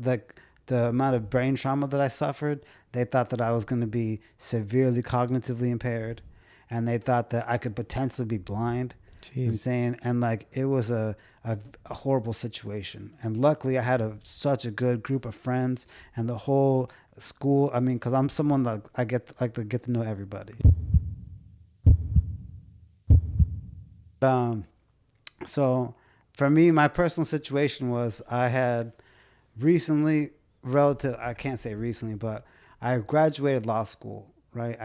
the amount of brain trauma that I suffered, they thought that I was going to be severely cognitively impaired, and they thought that I could potentially be blind. Insane. And like it was a horrible situation. And luckily I had such a good group of friends and the whole school. I mean, because I'm someone that I like to get to know everybody. So for me, my personal situation was I had recently, I can't say recently, but I graduated law school, right?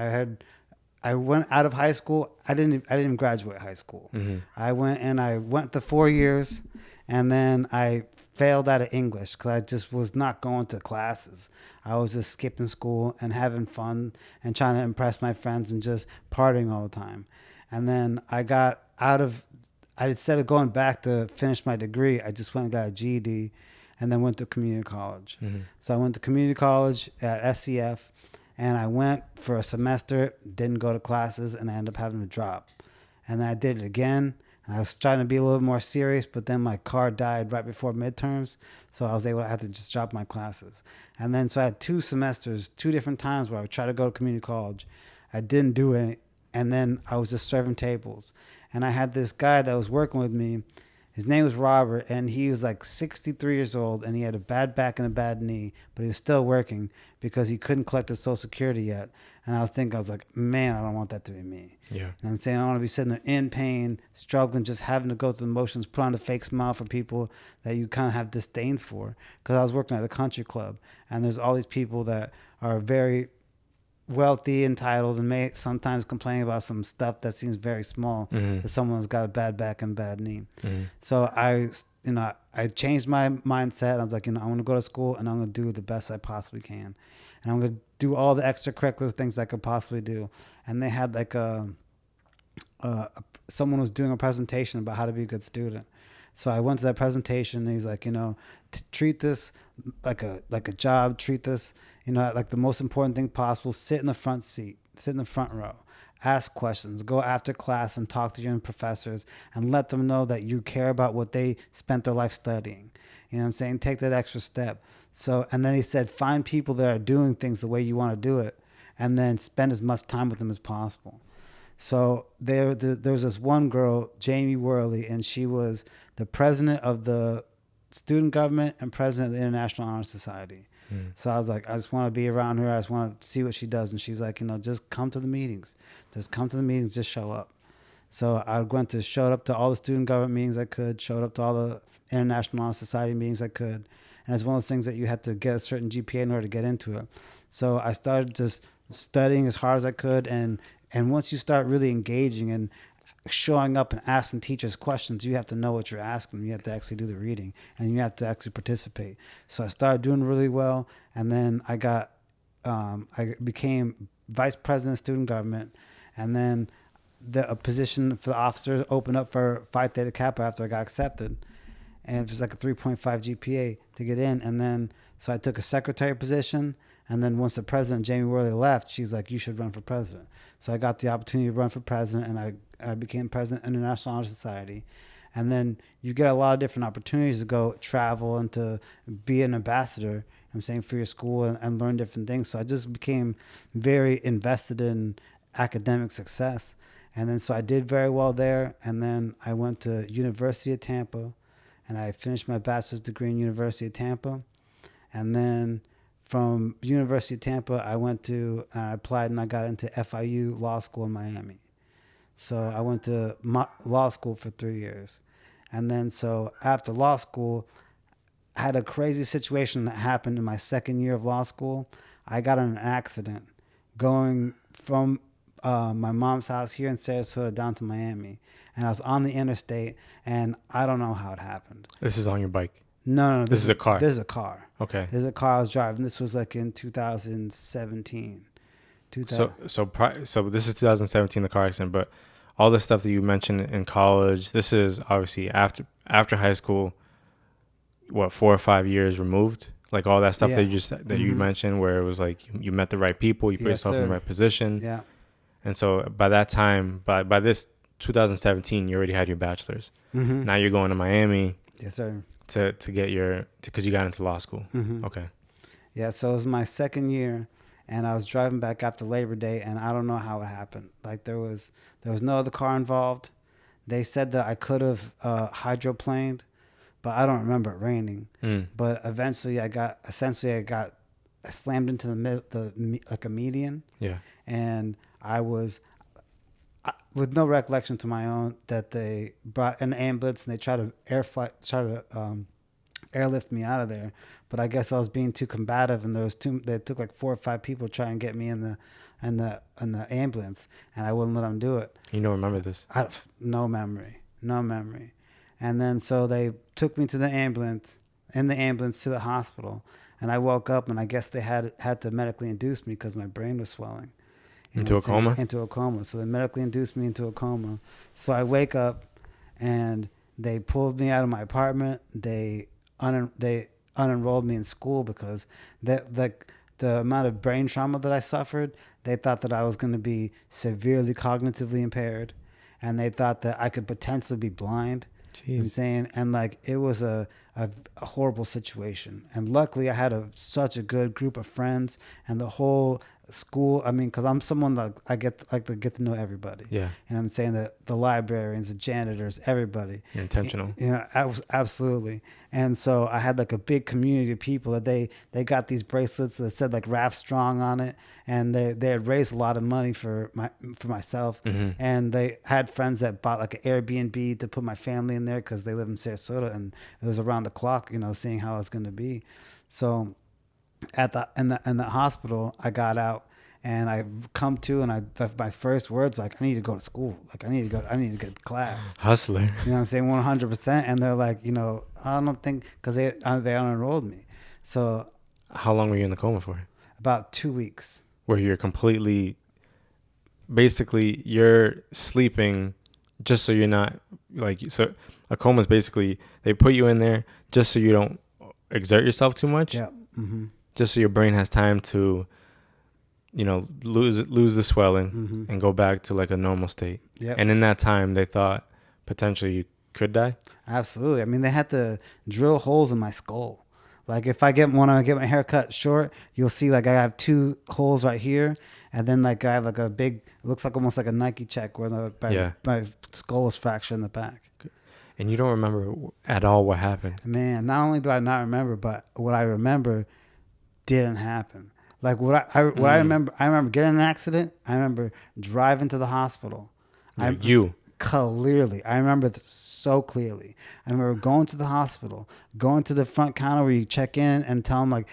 I went out of high school. I didn't graduate high school. Mm-hmm. I went to 4 years, and then I failed out of English because I just was not going to classes. I was just skipping school and having fun and trying to impress my friends and just partying all the time. And then instead of going back to finish my degree, I just went and got a GED and then went to community college. Mm-hmm. So I went to community college at SCF, and I went for a semester, didn't go to classes, and I ended up having to drop. And then I did it again, and I was trying to be a little more serious, but then my car died right before midterms, so I had to just drop my classes. And then so I had 2 semesters, 2 different times where I would try to go to community college. I didn't do it, and then I was just serving tables. And I had this guy that was working with me. His name was Robert, and he was like 63 years old, and he had a bad back and a bad knee, but he was still working because he couldn't collect his Social Security yet. And I was like, man, I don't want that to be me. Yeah. And I'm saying I want to be sitting there in pain, struggling, just having to go through the motions, put on a fake smile for people that you kind of have disdain for. Because I was working at a country club, and there's all these people that are very wealthy, entitled, and may sometimes complain about some stuff that seems very small to someone who's got a bad back and bad knee. So I changed my mindset. I was like, I want to go to school and I'm going to do the best I possibly can, and I'm going to do all the extracurricular things I could possibly do. And they had like someone was doing a presentation about how to be a good student. So I went to that presentation, and he's like, treat this like a job, treat this, like the most important thing possible. Sit in the front seat, sit in the front row, ask questions, go after class and talk to your professors and let them know that you care about what they spent their life studying. You know what I'm saying? Take that extra step. So, and then he said, find people that are doing things the way you want to do it, and then spend as much time with them as possible. So there was this one girl, Jamie Worley, and she was the president of the student government and president of the International Honor Society. So I was like, I just want to be around her. I just want to see what she does. And she's like, just come to the meetings. Just come to the meetings. Just show up. So I showed up to all the student government meetings I could, showed up to all the International Honor Society meetings I could. And it's one of those things that you had to get a certain GPA in order to get into it. So I started just studying as hard as I could. And once you start really engaging and showing up and asking teachers questions, you have to know what you're asking. You have to actually do the reading, and you have to actually participate. So I started doing really well, and then I became vice president of student government, and then a position for the officers opened up for Phi Theta Kappa after I got accepted, and it was like a 3.5 GPA to get in. And then so I took a secretary position. And then once the president, Jamie Worley, left, she's like, you should run for president. So I got the opportunity to run for president, and I became president of the International Honor Society. And then you get a lot of different opportunities to go travel and to be an ambassador, for your school and learn different things. So I just became very invested in academic success. And then so I did very well there. And then I went to University of Tampa, and I finished my bachelor's degree in University of Tampa. And then from University of Tampa, I applied and I got into FIU Law School in Miami. So I went to law school for 3 years. And then so after law school, I had a crazy situation that happened in my second year of law school. I got in an accident going from my mom's house here in Sarasota down to Miami. And I was on the interstate, and I don't know how it happened. This is on your bike? No. This is a car? This is a car. Okay. This is a car I was driving. This was like in 2017. So this is 2017, the car accident, but all the stuff that you mentioned in college, this is obviously after high school, 4 or 5 years removed? Like all that stuff that you mentioned, where it was like you met the right people, you put yourself in the right position. Yeah. And so by that time, by this 2017, you already had your bachelor's. Now you're going to Miami. Yes, sir. to get your, because you got into law school. Mm-hmm. Okay. Yeah, so it was my second year, and I was driving back after Labor Day, and I don't know how it happened. Like there was no other car involved. They said that I could have hydroplaned, but I don't remember it raining. But eventually, I slammed into like a median. Yeah. And I was, with no recollection to my own, that they brought an ambulance and they tried to airlift me out of there. But I guess I was being too combative, and they took like 4 or 5 people to try and get me in the ambulance, and I wouldn't let them do it. You don't remember this? No memory. And then so they took me to the ambulance to the hospital, and I woke up, and I guess they had to medically induce me because my brain was swelling. Into a coma? Into a coma. So they medically induced me into a coma. So I wake up, and they pulled me out of my apartment. They unenrolled me in school because the amount of brain trauma that I suffered, they thought that I was going to be severely cognitively impaired, and they thought that I could potentially be blind. Insane. And like it was a horrible situation. And luckily I had such a good group of friends, and the whole school, I mean, because I'm someone that I like to get to know everybody. Yeah. And I'm saying that the librarians, the janitors, everybody. You're intentional. Absolutely. And so I had like a big community of people that they got these bracelets that said like Raf Strong on it, and they had raised a lot of money for myself. Mm-hmm. And they had friends that bought like an Airbnb to put my family in there because they live in Sarasota, and it was around the clock, seeing how it's going to be. So in the hospital, I got out, and I come to, and my first words like, I need to go to school. Like I need to get to class. Hustler. You know what I'm saying? 100%. And they're like, I don't think, because they unenrolled me. So how long were you in the coma for? About 2 weeks. Where you're completely, basically you're sleeping just so you're not so a coma is basically, they put you in there just so you don't exert yourself too much. Yeah. Mm-hmm. Just so your brain has time to, lose the swelling and go back to like a normal state. Yep. And in that time, they thought potentially you could die. Absolutely. I mean, they had to drill holes in my skull. Like if when I get my hair cut short, you'll see like I have 2 holes right here, and then like I have like a big, it looks like almost like a Nike check where my skull was fractured in the back. And you don't remember at all what happened. Man, not only do I not remember, but what I remember didn't happen. Like what I remember getting in an accident. I remember driving to the hospital. Clearly. I remember this so clearly. I remember going to the hospital, going to the front counter where you check in and tell them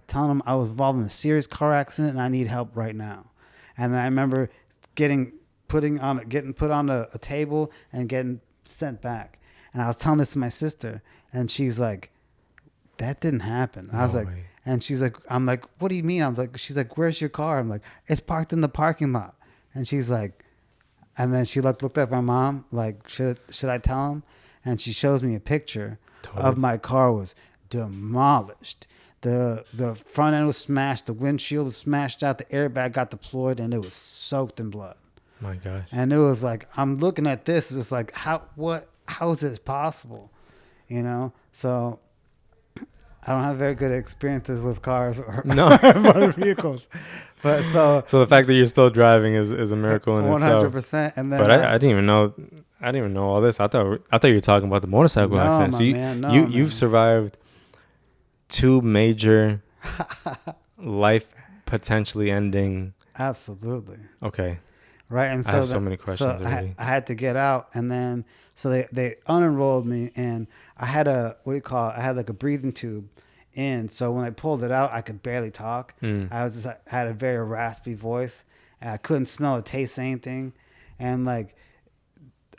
telling them I was involved in a serious car accident and I need help right now. And then I remember getting put on a table and getting sent back. And I was telling this to my sister, and she's like, that didn't happen. I was like, and she's like, I'm like, what do you mean? I was like, she's like, where's your car? I'm like, it's parked in the parking lot. And she's like, and then she looked at my mom, like, should I tell him? And she shows me a picture of my car was demolished. The front end was smashed. The windshield was smashed out. The airbag got deployed, and it was soaked in blood. My gosh. And it was like, I'm looking at this, it's like, how is this possible? So I don't have very good experiences with cars or motor vehicles. But so the fact that you're still driving is a miracle in 100%, itself. 100%. And then but I didn't even know all this. I thought you were talking about the motorcycle accident. So you've survived 2 major life potentially ending. Absolutely. Okay. Right. And so I have so many questions. So I had to get out, and then so they unenrolled me, and I had I had like a breathing tube in. So when I pulled it out, I could barely talk. I had a very raspy voice, and I couldn't smell or taste anything. And like,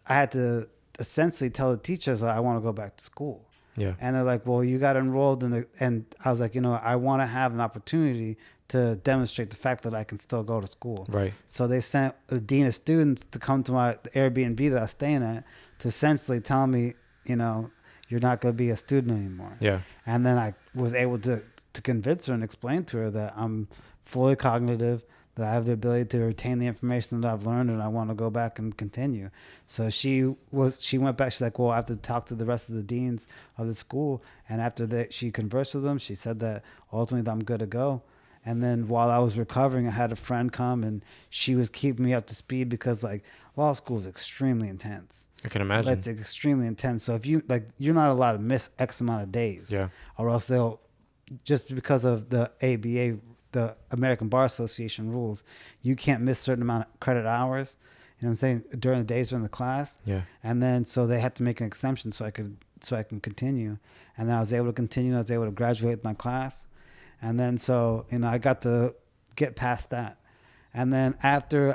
I had to essentially tell the teachers that I want to go back to school. Yeah. And they're like, well, you got enrolled and I was like, I want to have an opportunity to demonstrate the fact that I can still go to school. Right. So they sent the dean of students to come to the Airbnb that I was staying at to essentially tell me, you're not going to be a student anymore. Yeah. And then I was able to convince her and explain to her that I'm fully cognitive, that I have the ability to retain the information that I've learned, and I want to go back and continue. So she went back. She's like, well, I have to talk to the rest of the deans of the school. And after that, she conversed with them. She said that ultimately that I'm good to go. And then while I was recovering, I had a friend come, and she was keeping me up to speed because like law school is extremely intense. I can imagine. It's extremely intense. So if you're not allowed to miss X amount of days, Yeah. or else they'll, just because of the ABA, the American Bar Association rules, you can't miss certain amount of credit hours. You know what I'm saying, during the days during the class. Yeah. And then so they had to make an exemption so I can continue. And then I was able to continue. I was able to graduate with my class. And then so, I got to get past that. And then after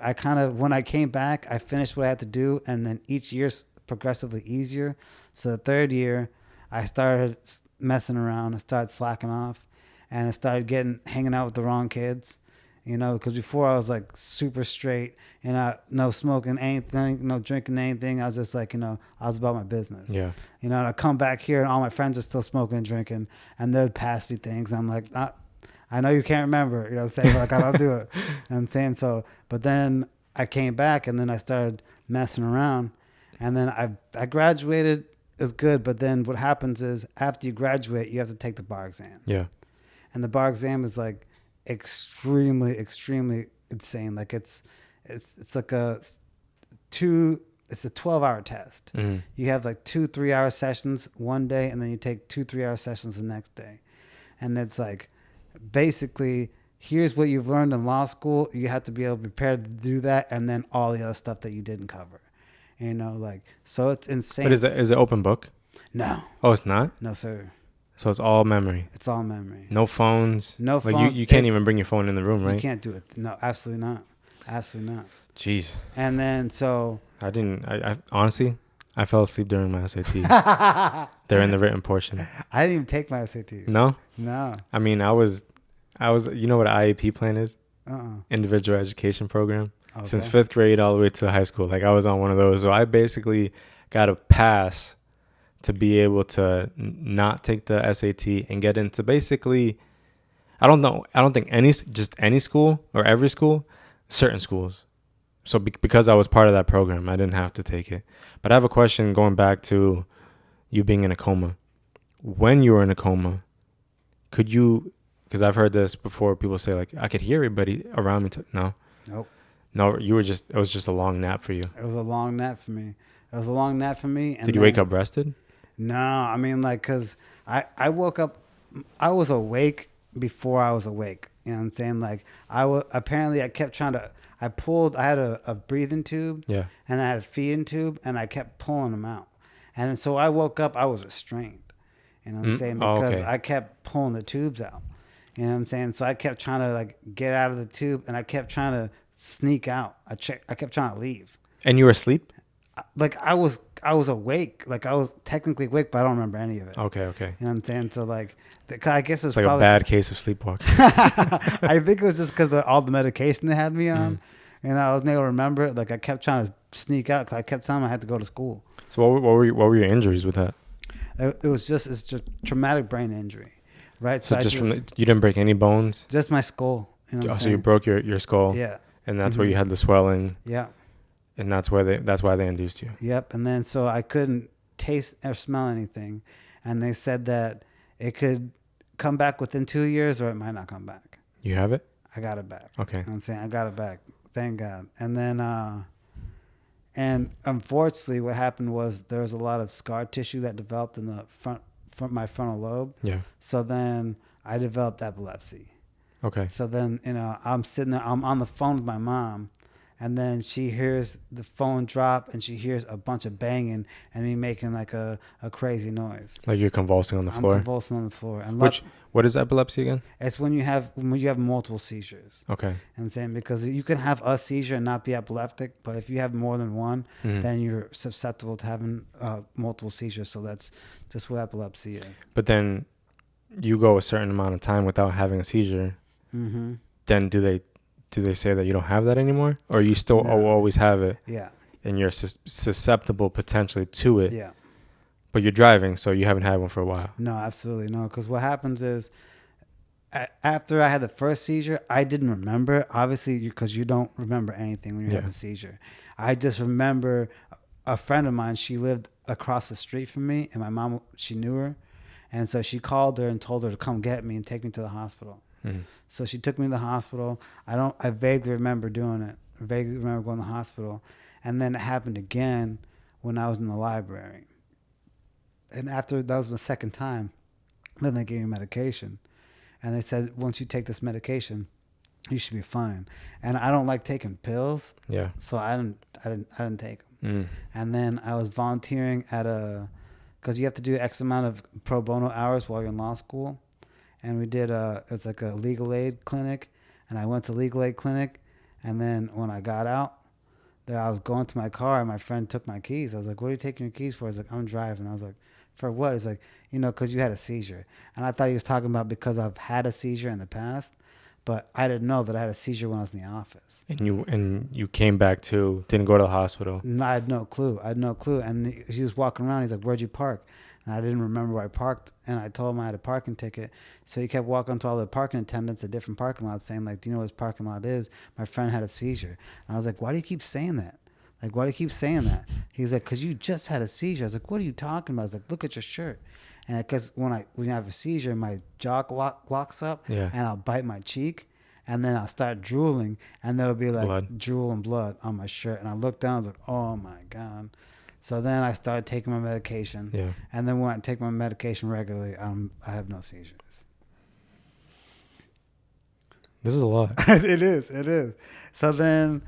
when I came back, I finished what I had to do. And then each year's progressively easier. So the third year, I started messing around. I started slacking off. And I started hanging out with the wrong kids. Because before I was like super straight and no smoking anything, no drinking anything. I was just like, I was about my business. Yeah. And I come back here and all my friends are still smoking and drinking and they'll pass me things. I'm like, I know you can't remember, what I'm saying, like I don't do it. And I'm saying so, but then I came back and then I started messing around and then I graduated. It was good. But then what happens is after you graduate, you have to take the bar exam. Yeah. And the bar exam is like extremely insane. Like it's like it's a 12-hour test. Mm-hmm. You have like 2 3-hour sessions one day and then you take 2 3-hour sessions the next day. And it's like basically here's what you've learned in law school. You have to be able to prepare to do that, and then all the other stuff that you didn't cover. So it's insane. But is it open book? No. Oh, it's not? No, sir. So it's all memory. It's all memory. No phones. No like phones. You can't even bring your phone in the room, right? You can't do it. No, absolutely not. Absolutely not. Jeez. And then so I honestly, I fell asleep during my SAT. During the written portion. I didn't even take my SAT. No? No. I mean, I was, you know what an IEP plan is? Uh-uh. Individual Education Program. Okay. Since 5th grade all the way to high school. Like I was on one of those. So I basically got a pass to be able to not take the SAT and get into basically, I don't think any school or every school, certain schools. So because I was part of that program, I didn't have to take it. But I have a question going back to you being in a coma. When you were in a coma, could you, because I've heard this before, people say like, I could hear everybody around me. No? Nope. No, it was just a long nap for you. It was a long nap for me. And Did you wake up rested? No, I mean, like, because I woke up, I was awake before I was awake. You know what I'm saying? Like, I kept trying to, I had a breathing tube. Yeah. And I had a feeding tube, and I kept pulling them out. And then, so I woke up, I was restrained. You know what I'm saying? Because I kept pulling the tubes out. You know what I'm saying? So I kept trying to, like, get out of the tube, and I kept trying to sneak out. I kept trying to leave. And you were asleep? Like I was awake. Like I was technically awake, but I don't remember any of it. Okay. You know what I'm saying? So like, I guess it's like probably a bad case of sleepwalking. I think it was just because of all the medication they had me on, and I wasn't able to remember it. Like I kept trying to sneak out because I kept telling them I had to go to school. So what were your injuries with that? It's just traumatic brain injury, right? So you didn't break any bones? Just my skull. You know so you broke your skull? Yeah. And that's where you had the swelling? Yeah. And that's why they induced you? Yep. And then so I couldn't taste or smell anything, and they said that it could come back within 2 years or it might not come back. You have it? I got it back. Okay. You know what I'm saying? I got it back. Thank God. And then, and unfortunately what happened was there was a lot of scar tissue that developed in the front my frontal lobe. Yeah. So then I developed epilepsy. Okay. So then, I'm sitting there, I'm on the phone with my mom, and then she hears the phone drop and she hears a bunch of banging and me making like a crazy noise. Like you're convulsing on the floor? I'm convulsing on the floor. And what is epilepsy again? It's when you have multiple seizures. Okay. I'm saying because you can have a seizure and not be epileptic, but if you have more than one, then you're susceptible to having multiple seizures. So that's just what epilepsy is. But then you go a certain amount of time without having a seizure. Mm-hmm. Then do they say that you don't have that anymore, or you still always have it? Yeah. And you're susceptible potentially to it. Yeah. But you're driving, so you haven't had one for a while. No, absolutely no. Because what happens is, after I had the first seizure, I didn't remember, obviously, because you don't remember anything when you have a seizure. I just remember a friend of mine, she lived across the street from me, and my mom, she knew her. And so she called her and told her to come get me and take me to the hospital. So she took me to the hospital. I vaguely remember doing it. I vaguely remember going to the hospital. And then it happened again when I was in the library. And after that was my second time, then they gave me medication. And they said, once you take this medication, you should be fine. And I don't like taking pills. Yeah. So I didn't take them. And then I was volunteering at because you have to do X amount of pro bono hours while you're in law school. And we did it's like a legal aid clinic. And I went to legal aid clinic. And then when I got out, I was going to my car and my friend took my keys. I was like, what are you taking your keys for? I was like, I'm driving. I was like, for what? He's like, because you had a seizure. And I thought he was talking about because I've had a seizure in the past. But I didn't know that I had a seizure when I was in the office. And you came back didn't go to the hospital? No, I had no clue. And he was walking around. He's like, where'd you park? And I didn't remember where I parked. And I told him I had a parking ticket. So he kept walking to all the parking attendants at different parking lots saying, like, do you know what this parking lot is? My friend had a seizure. And I was like, why do you keep saying that? Like, why do you keep saying that? He's like, because you just had a seizure. I was like, what are you talking about? I was like, look at your shirt. And because when you have a seizure, my jaw locks up, and I'll bite my cheek, and then I'll start drooling, and there'll be like drool and blood on my shirt. And I looked down, I was like, oh my God. So then I started taking my medication. Yeah. And then when I take my medication regularly, I have no seizures. This is a lot. It is. So then